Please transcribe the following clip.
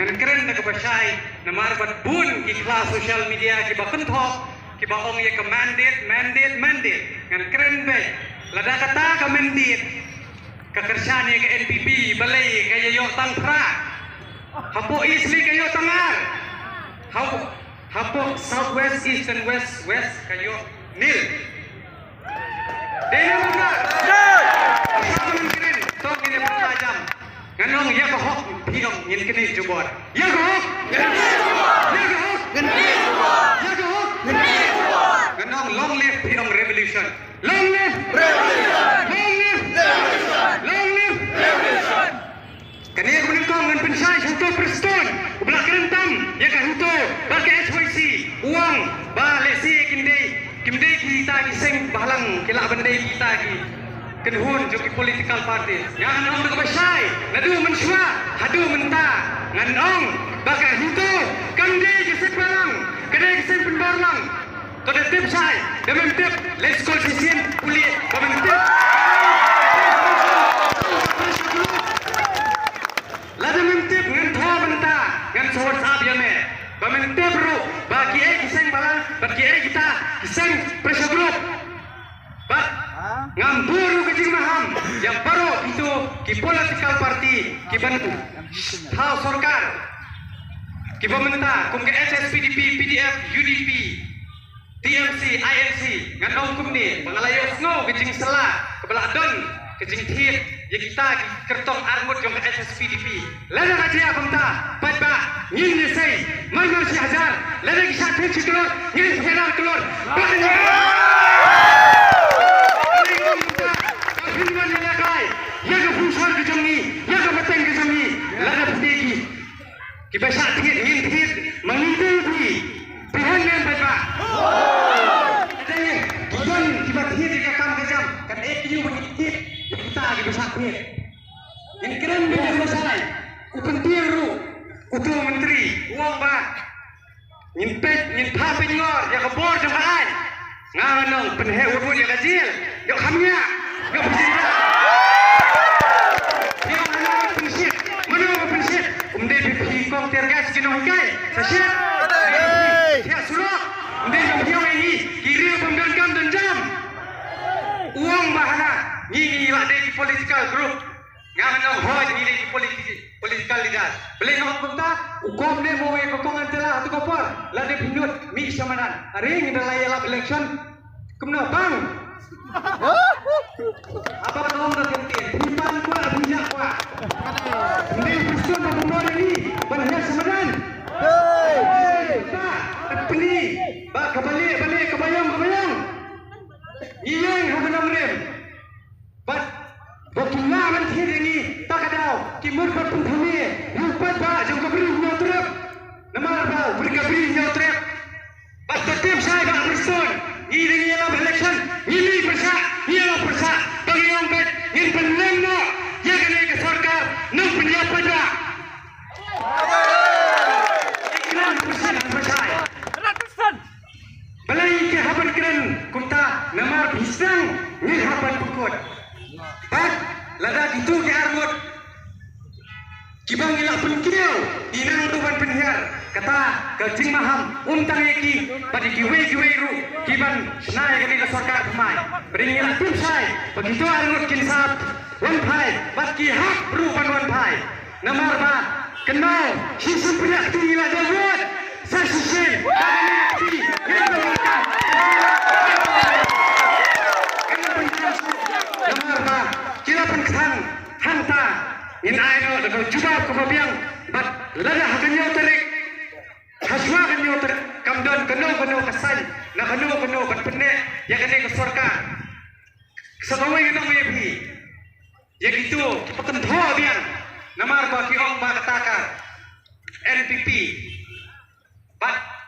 ngan keren na kabasay na marbat bun ki kelas sosial media ki ba kentok ki ba ong ye ka mandate ngan keren be lada kata ka mandate ka kersane ka NPP balai ka yo tang pra hapo isli kayo tangar hapo southwest east and west kayo nil dena mga saman keren tok ini pertajam nganong ya ko hok pigong ngin kini jubor ya ko hok nganong long live pigong revolution long live kaniya kunin ko ngan pensay sa preston ubla kerentam ya ka huto ba ka HYC uang ba lesi kimde kita kiseng bahalang kila bandai kita ki kenhun joki political party yang nong ka basay nadu menswa hadu menta ngan ong ba ka huto kamde kisek balang kade kiseng penbarlang to de tip say de mem tip let's call sisien uli ba mem tip lada mentip ngan tho benta ngan sawat sab yame ba mentip ru bagi kiseng balang bagi kita kiseng pressure group ba ngamburu kecing maham yang baru itu ki political party ki bantu hal sarkar ki pemerintah kum ke SSPDP PDF UDP TMC INC ngan ong kum ni pangalayos ngo kecing sela kepala don kecing thit ya kita kertong armut yang ke SSPDP lada kacia pemta patba ngin ni sei mai si hazar lada ki sathe chiklo ngin sepeda keluar hinwan ni lakai ya ke fusar ke jami ya ke bateng ke jami lada putih ki basa thit ngin thit mangintu bi pihan men patba tujuan kita thit ke kam ke jam kan ek yu thit kita di besar thit ini keren dia selesai upentir ru utu menteri uang ba nyinpet nyintha penyor ya kebor jemaah nganong penhe urut ya kecil yo khamnya yo pijira yo mana pensit umde pipi kong tergas kinong kai sasyat ya suruh umde yo ini kiri pemdan kam dan jam uang bahana ni ada di political group nganong hoj ni di political leader beli ngam kumta ukom ne mowe kokong antela atu kopor la de pinut mi samanan ring dalai lap election kumna bang apa nong da kentin pipan kwa bijak kwa ni pusun na bumor ni banyak samanan ba peni ba kabali kabayang iyang habanam rem bat bokina man thirengi takadau kimur par punthami rupat ba jong kabri nyotrep namar ba buri kabri nyotrep bat tetep sai ba person irengi la election ini persa pangyang bet ngin penem no ya kene ke sarkar nang penyapan ba ikran persen persai 100% balai ke haban keren kumta namar bisang ni haban pukut bat lada itu ke armut kibang ilak penkiriau inang tuban penhiar kata kecing maham untang yaki pada giwe ru kiban senai kini ke sarkar pemai bering ilak tim sai begitu armut kinsap wan pai bat ki hak rupan wan pai namar ba kenal sisum priak tinggilah dawat sasusin kami namar ba kila penkhan hanta in aino de jubab ko biang bat lada hakanyo terik haswa kanyo ter kamdon keno kasan na keno bat penne ya kene ke sarkar sakawai kita mepi ya gitu pakan tho biang namar ba ki ong ba kataka NPP